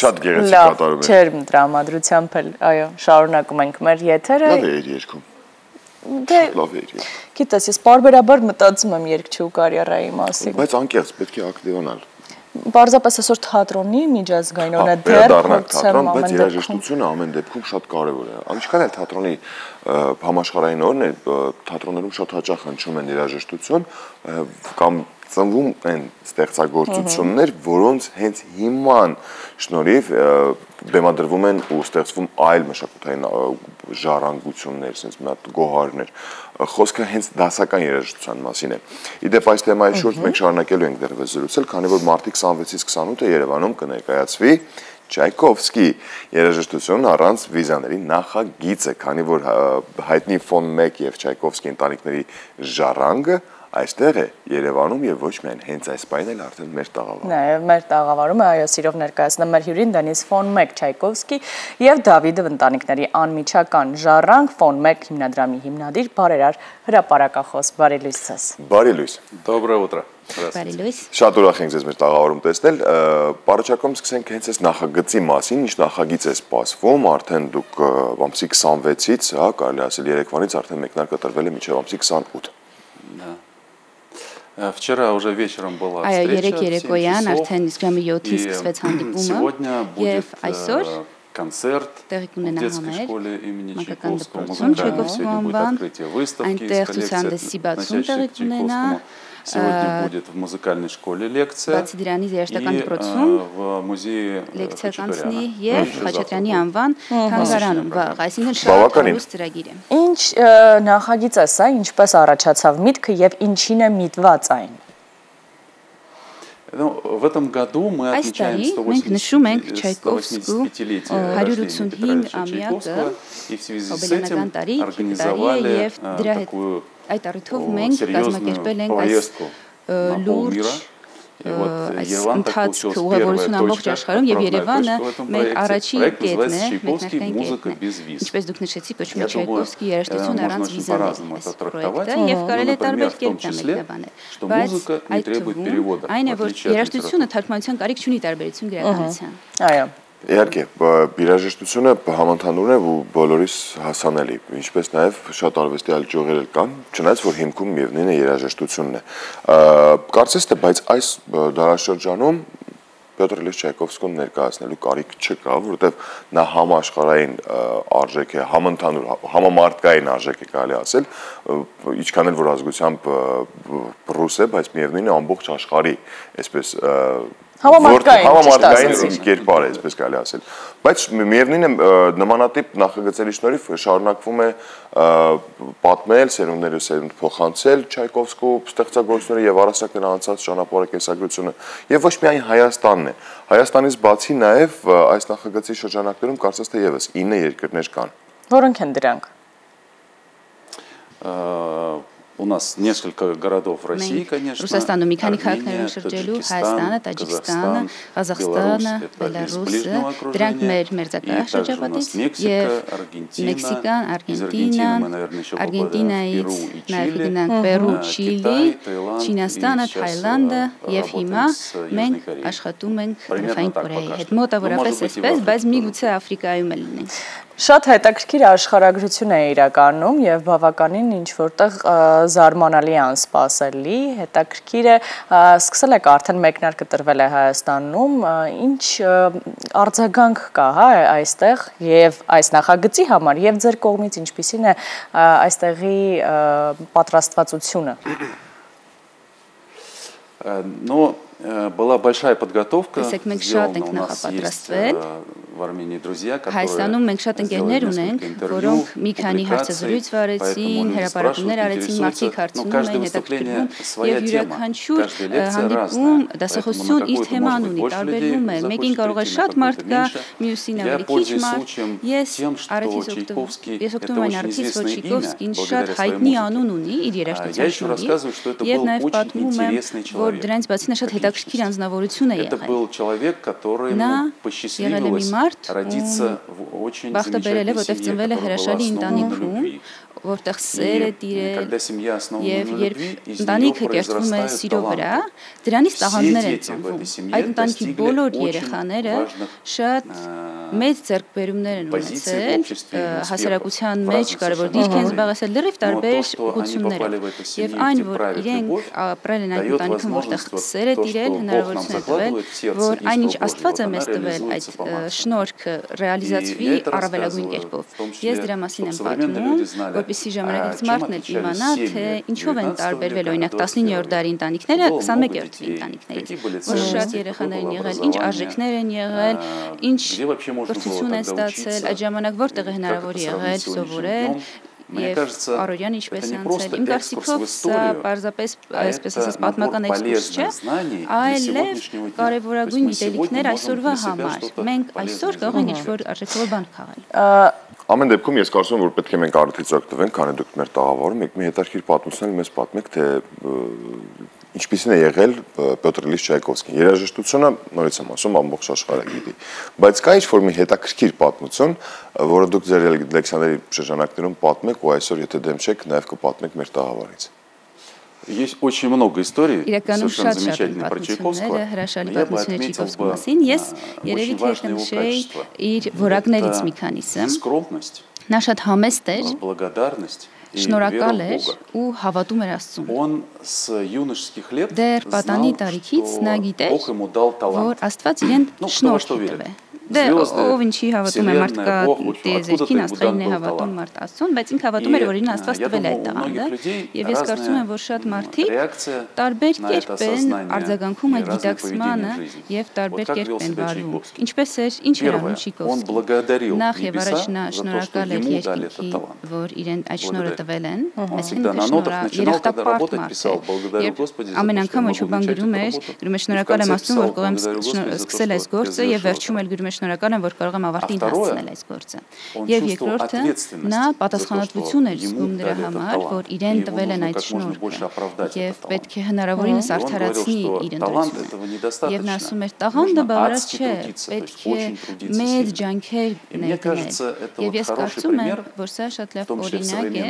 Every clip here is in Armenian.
շատ գեղեցիկ կատարում է։ Չեր դրամատրությամբ էլ, այո, շարունակում ենք մեր եթերը։ Լավ է երգում։ Դե լավ է երգում։ Գիտես, ես բարբերաբար մտածում եմ երգչու կարիերայի մասին։ Բայց անկեղծ պետք է ակտիվանալ։ Պարզապես այսօր թատրոնի միջազգայինորը դեռ թատրոն, բայց երաժշտությունը ամեն դեպքում շատ կարևոր է։ Ինչքան էլ թատրոնի համաշխարհային օրն է, թատրոններում շատ հաճախ հնչում են երաժշտություն կամ ծնվում են ստեղծագործություններ, որոնց հենց հիման շնորհիվ բեմադրվում են ու ստեղծվում այլ մշակութային ժառանգություններ, sense մի հատ գոհարներ։ Խոսքը հենց դասական երաժշտության մասին է։ Իդեպ այս թեմայի շուրջ մենք շարունակելու ենք դեռևս զրուցել, քանի որ մարտի 26-ից 28-ը Երևանում կներկայացվի Չայկովսկի երաժշտություն առանց վիզաների նախագիծը, քանի որ հայտնի ֆոն 1 եւ Չայկովսկի ընտանիքների ժառանգը այստեղ է Երևանում եւ ոչ միայն հենց այս պայն էլ արդեն մեր տաղավարում։ Նաեւ մեր տաղավարում է, այո, սիրով ներկայացնում մեր հյուրին Դենիս ֆոն 1 Չայկովսկի եւ Դավիդով ընտանիքների անմիջական ժառանգ ֆոն 1 հիմնադրամի հիմնադիր բարերար հրապարակախոս Բարի լույս ցես։ Բարի լույս։ Доброе утро։ Բարի լույս։ Շատ ուրախ ենք ձեզ մեր տաղավարում տեսնել։ Պարոչակում սկսենք հենց այս նախագծի մասին, ինչ նախագիծ է սպասվում, արդեն դուք ամսի 26-ից, հա, կարելի ասել Երևանից արդեն մեկնարկը տրվել է մինչև ամսի 28։ Вчера уже вечером была встреча. Երեք երեկոյան արդեն իսկ ժամը 7-ին սկսվեց հանդիպումը եւ այսօր концерт տեղի կունենա в детской школе имени Чайковского, մանկական будет открытие выставки այնտեղ ցուցահանդեսի բացում տեղի կունենա Сегодня будет в музыкальной школе лекция Բացի դրանից երաժշտական դպրոցում в музее լեկցիա կանցնի եւ Խաչատրյանի անվան թանգարանում վաղ, այսինքն շատ հարուստ ծրագիր է։ Ինչ նախագիծ է սա, ինչպես առաջացավ միտքը եւ ինչին է միտված այն։ В этом году мы отмечаем 185-летие рождения Чайковского, и в связи с этим организовали такую серьезную поездку на полмира. Այս ընթացքը ուղևորություն ամբողջ աշխարհում եւ Երևանը մեր առաջին կետն է, մեկնարկային կետն է։ Ինչպես դուք նշեցիք, կոչվում է Չայկովսկի երաժշտություն առանց վիզաների պրոյեկտը եւ կարելի է տարբեր կերպ մեկնաբանել։ Բայց այդ թվում այն է, որ երաժշտությունը թարգմանության կարիք չունի տարբերություն գրականության։ Այո։ Իհարկե, երաժշտությունը համընդհանուր է ու բոլորիս հասանելի, ինչպես նաև շատ արվեստի այլ ճյուղեր կան, չնայած որ հիմքում միևնույն է երաժշտությունն է։ Կարծես թե բայց այս դարաշրջանում Պյոտր Իլյիչ Չայկովսկուն ներկայացնելու կարիք չկա, որովհետև նա համաշխարհային արժեք է, համընդհանուր, համամարտկային արժեք է կարելի ասել, ինչքան էլ որ ազգությամբ ռուս է, բայց միևնույնն է ամբողջ աշխարհի, այսպես Համամարտկային կերպար է, այսպես կարելի ասել։ Բայց միևնույն է նմանատիպ նախագծերի շնորհիվ շարունակվում է պատմել, սերունդների սերունդ փոխանցել Չայկովսկու ստեղծագործությունները եւ առասարակ նրա անցած ճանապարհակեսագրությունը եւ ոչ միայն Հայաստանն է։ Հայաստանից բացի նաեւ այս նախագծի շրջանակներում կարծես թե եւս 9 երկրներ կան։ Որոնք են դրանք։ У нас несколько городов в России, конечно. Ռուսաստանում մի քանի քաղաքներ են շրջելու, Հայաստանը, Տաջիկստանը, Ղազախստանը, Բելարուսը, դրանք մեր մերձակա շրջապատից եւ Մեքսիկան, Արգենտինայից նաեւ գնանք Պերու, Չիլի, Չինաստանը, Թայլանդը եւ հիմա մենք աշխատում ենք Հարավային Կորեայի հետ։ Մոտավորապես այսպես, բայց միգուցե Աֆրիկայում էլ լինի։ Շատ հետաքրքիր աշխարհագրություն է իրականում եւ բավականին ինչ որտեղ զարմանալի անսպասելի, հետաքրքիր է, սկսել եք արդեն մեկնարկը տրվել է Հայաստանում, ինչ արձագանք կա, հա, այստեղ եւ այս նախագծի համար եւ ձեր կողմից ինչպիսին է այստեղի պատրաստվածությունը։ Но была большая подготовка. Сделана у нас есть в Армении друзья, которые Հայաստանում մենք շատ ընկերներ ունենք, որոնք մի քանի հարցազրույց վարեցին, հրապարակումներ արեցին, մարդիկ հարցնում էին, հետաքրքրվում եւ յուրաքանչյուր հանդիպում դասախոսություն իր թեման ունի, տարբերվում է։ Մեկին կարող է շատ մարդ գա, մյուսին ավելի քիչ մարդ։ Ես օգտվում եմ Արքիս Չայկովսկին շատ հայտնի անուն ունի իր երաժշտության շնորհիվ եւ նաեւ պատմում եմ, որ դրանից բացի նա շատ հետաքրքիր անձնավորություն է եղել։ Это был человек, которому посчастливилось родиться в очень замечательной семье, которая была основана на любви. որտեղ սեր է տիրել եւ երբ ընտանիքը կերտվում է սիրո վրա, դրանից տաղանդներ են ծնվում։ Այդ ընտանիքի բոլոր երեխաները շատ մեծ ձեռքբերումներ են ունեցել, հասարակության մեջ կարևոր դիրք են զբաղեցել լրիվ տարբեր ուղղություններով։ Եվ այն, որ իրենք ապրել են այդ ընտանիքում, որտեղ սեր է տիրել, հնարավորություն է տվել, որ այնինչ Աստված է մեզ տվել, այդ շնորհքը ռեալիզացվի առավելագույն կերպով։ Ես դրա մասին եմ պատմում, որպեսզի ժամանակից մարդն էլ իմանա, թե ինչով են տարբերվել օրինակ 19-րդ դարի ընտանիքները 21-րդ դարի ընտանիքներից, որ շատ երեխաներ են եղել, ինչ արժեքներ են եղել, ինչ կրթություն են ստացել, այդ ժամանակ որտեղ է հնարավոր եղել սովորել եւ առօրյան ինչպես է անցել։ Իմ կարծիքով սա պարզապես այսպես ասած պատմական էքսկուրս չէ, այլև կարևորագույն գիտելիքներ այսօրվա համար։ Մենք այսօր կարող ենք ինչ-որ արժեքավոր բան քաղել։ Ամեն դեպքում ես կարծում եմ, որ պետք է մենք առիթից օգտվենք, քանի դուք մեր տաղավարում եք մի հետաքրքիր պատմություն մեզ պատմեք, թե ինչպիսին է եղել Պյոտր Իլիչ Չայկովսկին։ Երաժշտությունը, նորից եմ ասում, ամբողջ աշխարհը գիտի, բայց կա ինչ-որ մի հետաքրքիր պատմություն, որը դուք ձեր լեքցիաների շրջանակներում պատմեք ու այսօր եթե դեմ չեք, նաև կպատմեք մեր տաղավարից։ Есть очень много историй, совершенно замечательных про Чайковского. Я бы отметил бы очень важные его качества. Это скромность, благодарность и вера в Бога. Он с юношеских лет знал, что Бог ему дал талант. Ну, кто во что верит. Ով ինչի հավատում է մարդկա տիեզերքին, աստղային է հավատում մարդ Աստծուն, բայց ինքը հավատում էր, որ իրեն Աստված տվել է այդ տաղանդը, եւ ես կարծում եմ, որ շատ մարդիկ տարբեր կերպ են արձագանքում այդ գիտակցմանը եւ տարբեր կերպ են վարվում։ Ինչպես էր, ինչ էր անում Չայկովսկին։ Նախ եւ առաջ նա շնորհակալ էր երկինքին, որ իրեն այդ շնորհը տվել են, այսինքն երախտապարտ մարդ է։ Եվ ամեն անգամ ինչ բան գրում էր շնորհակալ եմ Աստծուն, որ կարող եմ սկսել այս գործը եւ վերջում էլ գրում է շնորհակալ եմ, որ կարող եմ ավարտին հասցնել այս գործը։ Եվ երկրորդը նա պատասխանատվություն էր զգում դրա համար, որ իրեն տվել են այդ շնորհքը եւ պետք է հնարավորինս արդարացնի իր ընտրությունը։ Եվ նա ասում էր տաղանդը բավարար չէ, պետք է մեծ ջանքեր ներդնել։ Եվ ես կարծում եմ, որ սա շատ լավ օրինակ է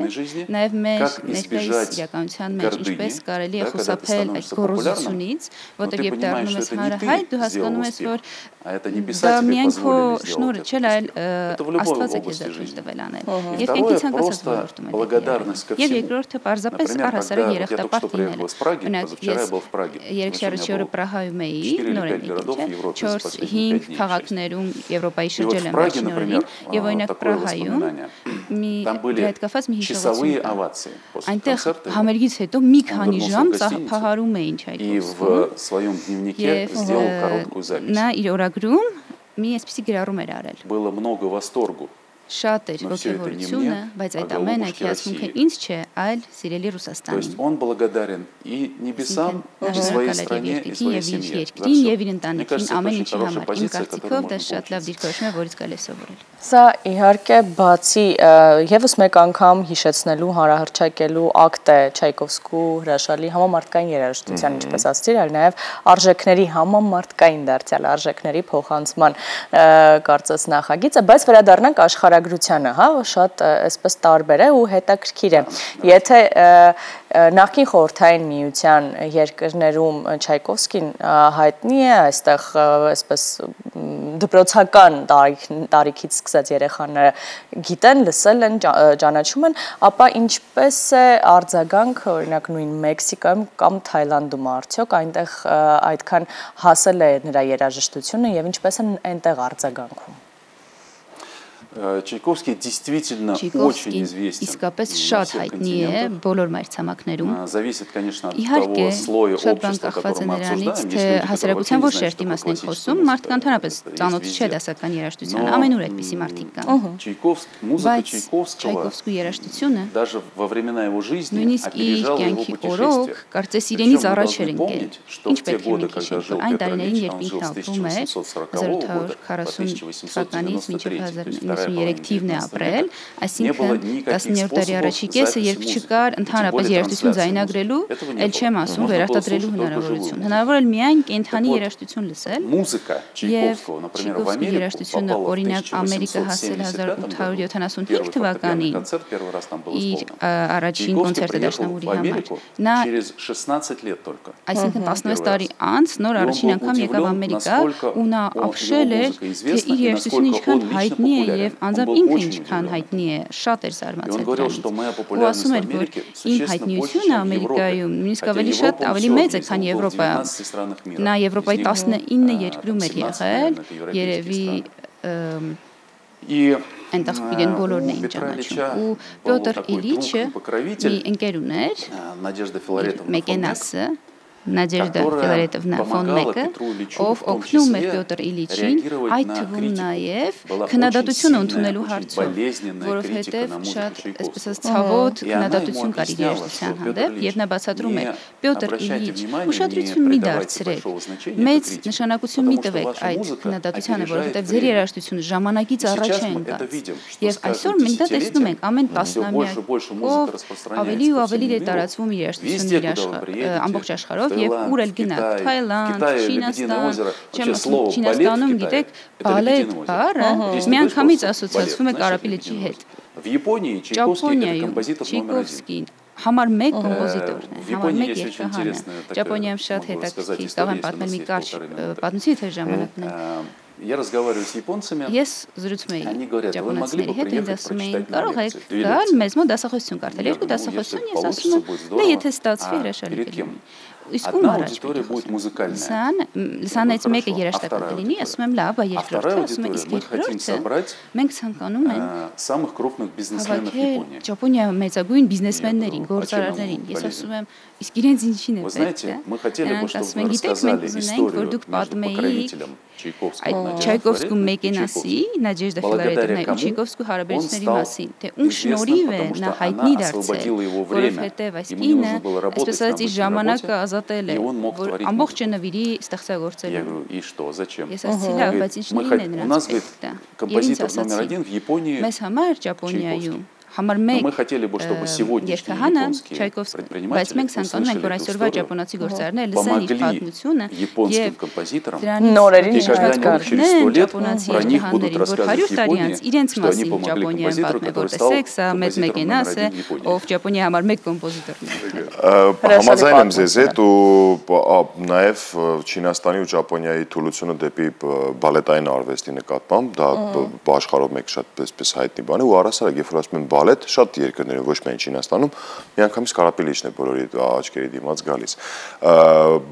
նաեւ մեր ներկայիս իրականության մեջ, ինչպես կարելի է խուսափել այդ գոռոզությունից, որտեղ երբ դառնում ես հանրահայտ, դու հասկանում ես, որ դա միայն քո շնորհը չէ, այլ Աստված է քեզ տվել անել։ Եվ կյանքի ցանկացած ոլորտում է։ Եվ երկրորդը պարզապես առհասարակ երախտապարտ լինելը։ Օրինակ ես երեքշաբթի օրը Պրահայում էի, նոր եմ եկել, 4-5 քաղաքներում Եվրոպայի շրջել եմ առաջին օրերին, եւ օրինակ Պրահայում մի այդ կապված մի հիշողություն։ Այնտեղ համերգից հետո մի քանի ժամ ծափահարում էին Չայկովսկին։ Եվ նա իր օրագրում մի այսպիսի գրառում էր արել։ Было много восторгу. Շատ էր ոգևորությունը, բայց այդ ամենը հիացմունքը ինձ չէ, այլ սիրելի Ռուսաստանին։ То есть он благодарен и небесам, и своей стране, и своей семье. Եվ իր ընտանիքին ամեն ինչի համար։ Իմ կարծիքով դա շատ լավ դիրքորոշում է, որից կարելի է սովորել։ Սա իհարկե բացի եւս մեկ անգամ հիշեցնելու, հանրահռչակելու ակտ է Չայկովսկու հրաշալի համամարտկային երաժշտության, ինչպես ասացիր, այլ նաեւ արժեքների համամարտկային դարձյալ արժեքների փոխանցման կարծես նախագիծը, բայց վերադառնանք աշխարհագրությանը, հա, շատ այսպես տարբեր է ու հետաքրքիր է։ Եթե նախկին խորհրդային միության երկրներում Չայկովսկին հայտնի է, այստեղ այսպես դպրոցական տարիքից սկսած երեխաները գիտեն, լսել են, ճանաչում են, ապա ինչպես է արձագանք, օրինակ նույն Մեքսիկայում կամ Թայլանդում արդյոք այնտեղ այդքան հասել է նրա երաժշտությունը եւ ինչպես են այնտեղ արձագանքում։ Чайковский действительно очень известен. Իսկապես շատ հայտնի է բոլոր մայրցամաքներում։ Зависит, конечно, от того слоя общества, который мы обсуждаем. Թե հասարակության ոչ շերտի մասն ենք խոսում, մարդկանց ընդհանրապես ծանոթ չէ դասական երաժշտության, ամենուր այդպիսի մարդիկ կան։ Музыка Чайковского երաժշտությունը даже во времена его жизни նույնիսկ իր կյանքի օրոք կարծես իրենից առաջ էր ընկել։ Ինչ պետք է մի քիչ այն տարիներին, երբ ինքն ապրում էր 1840 թվականից մինչև 1933 թիվն է ապրել, այսինքն 19-րդ դարի առաջի կեսը, երբ չկար ընդհանրապես երաժշտություն ձայնագրելու, ել չեմ ասում վերարտադրելու հնարավորություն։ Հնարավոր է միայն կենդանի երաժշտություն լսել։ Եվ Չայկովսկի երաժշտությունը, օրինակ, Ամերիկա հասել 1875 թվականին իր առաջին կոնցերտը դաշնամուրի համար։ Նա այսինքն 16 տարի անց նոր առաջին անգամ եկավ Ամերիկա ու նա ապշել էր, թե իր երաժշտությունը ինչքան հայտնի է եւ անձամբ ինքը ինչքան հայտնի է, շատ էր զարմացել դրանից։ Ու ասում էր, որ իմ հայտնիությունը Ամերիկայում նույնիսկ ավելի մեծ է, քան Եվրոպայում։ Նա Եվրոպայի 19 երկրում էր եղել, երևի այնտեղ իրեն բոլորն էին ճանաչում։ Ու Պյոտր Իլիչը մի ընկեր ուներ, Մեկենասը, Նադեժդա Ֆիլարետովնա ֆոն Մեկը, ով օգնում էր Պյոտր Իլիչին, այդ թվում նաև քննադատությունը ընդունելու հարցում, որովհետև շատ, այսպես ասած, ցավոտ քննադատություն կար իր երաժշտության հանդեպ, եւ նա բացատրում էր Պյոտր Իլիչ, ուշադրություն մի դարձրեք, մեծ նշանակություն մի տվեք այդ քննադատությանը, որովհետև ձեր երաժշտությունը ժամանակից առաջ է ընկած։ Եւ այսօր մենք դա տեսնում ենք ամեն տասնամյակով ավելի ու ավելի է տարածվում իր երաժշտությունը ամբողջ աշխարհով եւ ուր էլ գնաք, Թայլանդ, Չինաստան, չեմ ասում, Չինաստանում գիտեք, բալետ բառը միանգամից ասոցացվում է Կարապիլիչի հետ։ Ճապոնիայում Չայկովսկին համար 1 կոմպոզիտորն է, համար 1 երգահան է։ Ճապոնիայում շատ հետաքրքիր, կարող եմ պատմել մի կարճ պատմություն, թե ժամանակն է։ Я разговариваю с японцами. Ես զրուցում էի ճապոնացիների հետ, ինձ ասում էին, կարող եք գալ մեզ մոտ դասախոսություն կարդալ, 2 դասախոսություն, ես ասում եմ, դե եթե ստացվի հրաշալի կլինի։ Իսկ ում առաջ լսանից մեկը երաժշտական կլինի, ասում եմ լավ, երկրորդը, ասում եմ իսկ երկրորդը մենք ցանկանում ենք հավաքել Ճապոնիայի մեծագույն բիզնեսմեններին, գործարարներին։ Ես ասում եմ, իսկ իրենց ինչին է պետք է։ Նրանք ասում են, գիտեք, մենք ուզենենք, որ դուք պատմեիք Չայկովսկու Մեկենասի, Նադեժդա Ֆիլարետովնայի ու Չայկովսկու հարաբերությունների մասին, թե ում շնորհիվ է նա հայտնի դարձել, որովհետև այս կինը, այսպես ասած, իր ժամանակը ազատել է, որ ամբողջը նվիրի ստեղծագործելու։ Ես ասացի, լավ, բայց ինչն է նրանց պետք դա։ Եվ ինձ ասացի, մեզ համար Ճապոնիայում համար 1 երգահանը Չայկովսկին, բայց մենք ցանկանում ենք, որ այսօրվա ճապոնացի գործարարները լսեն իր պատմությունը եւ դրանից նորերին իշխած կարգնեն ճապոնացի երգահաններին, որ 100 տարի անց իրենց մասին Ճապոնիայում պատմեն, որ տեսեք, սա մեծ Մեկենաս է, ով Ճապոնիայի համար 1 կոմպոզիտորն է։ Համաձայն եմ ձեզ հետ ու նաեւ Չինաստանի ու Ճապոնիայի թուլությունը դեպի բալետային արվեստի նկատմամբ, դա աշխարհով մեկ շատ պես հայտնի բան է ու առասարակ երբ որ ասում են բալետ, շատ երկրներում, ոչ միայն Չինաստանում, միանգամից Կարապիլիչն է բոլորի աչքերի դիմաց գալիս։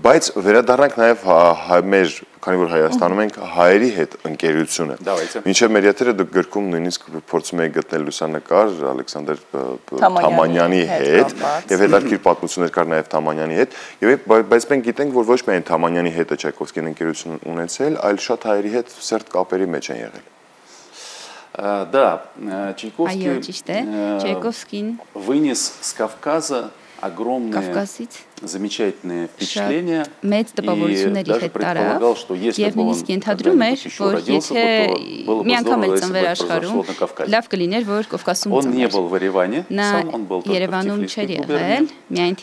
Բայց վերադառնանք նաև մեր, քանի որ Հայաստանում ենք, հայերի հետ ընկերությունը։ Մինչև մեր եթերը դուք գրքում նույնիսկ փորձում եք գտնել լուսանկար Ալեքսանդր Թամանյանի հետ, եւ հետաքրքիր պատմություններ կար նաև Թամանյանի հետ, բայց մենք գիտենք, որ ոչ միայն Թամանյանի հետ է Չայկովսկին ընկերություն ունեցել, այլ շատ հայերի հետ սերտ կապերի մեջ են եղել։ Да, Чайковский вынес с Кавказа огромные замечательные впечатления. Даже предполагал, что если бы он когда-нибудь еще родился, то было бы здорово, если бы это произошло на Кавказе. Он не был в Ереване, сам он был только в Тифлисской губернии,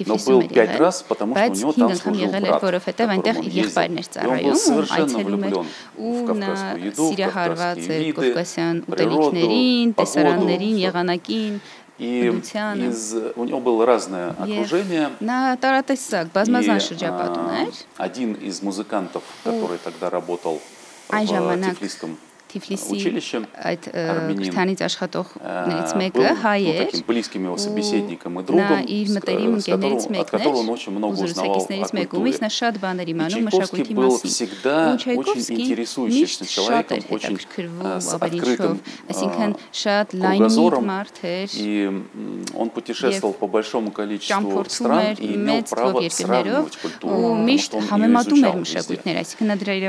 но был 5 раз, потому что у него там служил брат, которому он ездил. И он был совершенно влюблен в кавказскую еду, в кавказские виды, природу, погоду. И у него было разное окружение. Один из музыкантов, который тогда работал в Тифлисском училище, армянин, был таким близким его собеседником и другом, от которого он очень много узнавал о культуре. И Чайковский был всегда очень интересующимся человеком, очень с открытым кругозором, и он путешествовал по большому количеству стран и имел право сравнивать культуру, потому что он ее изучал везде.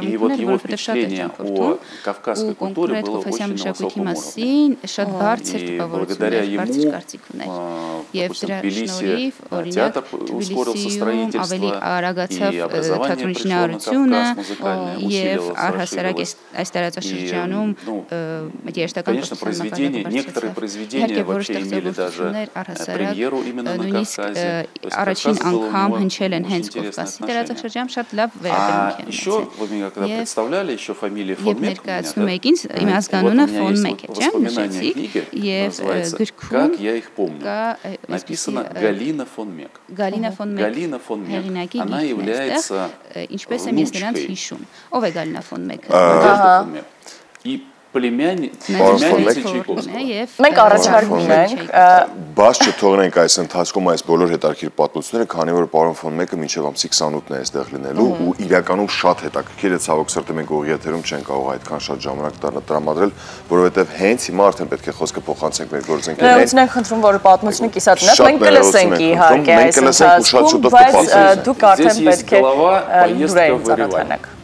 И вот его впечатление о кавказской կոնկրետ պրոֆեսիա մշակույթի մասին շատ բարձր տպավորություններ, բարձր կարծիք ուներ։ Եվ դրա շնորհիվ, օրինակ, Թբիլիսիում ավելի արագացավ թատրոնի շինարարությունը եւ առհասարակ այս տարածաշրջանում երաժշտական произведения, некоторые произведения вообще имели даже премьеру именно на Кавказе. Առաջին անգամ հնչել են հենց Կովկասի տարածաշրջանում շատ лав վերաբերմունք են։ Еще вы меня когда представляли, еще фамилия фон Мек. Ներկայացնում եք ինձ, իմ ազգանունը Ֆոն Մեկ է, չէ՞, նշեցիք, եւ գրքում Как я их помню. Написано Галина фон Мек. Галина фон Мек. Она является ինչպես եմ ես նրանց հիշում։ Ով է Գալինա ֆոն Մեկը։ И племянница Чайковского. Մենք առաջարկում ենք բաց չթողնենք այս ընթացքում այս բոլոր հետաքրքիր պատմությունները, քանի որ պարոն Ֆոն Մեկը մինչև ամսի 28-ն է այստեղ լինելու ու իրականում շատ հետաքրքիր է, ցավոք սրտի մենք ուղիղ եթերում չենք կարող այդքան շատ ժամանակ տրամադրել, որովհետև հենց հիմա արդեն պետք է խոսքը փոխանցենք մեր գործընկերներին։ Ներողություն ենք խնդրում, որ պատմությունը կիսատնենք, մենք կլսենք իհարկե այս ընթացքում, բայց դուք արդեն պետք է դուրս ծանոթանաք։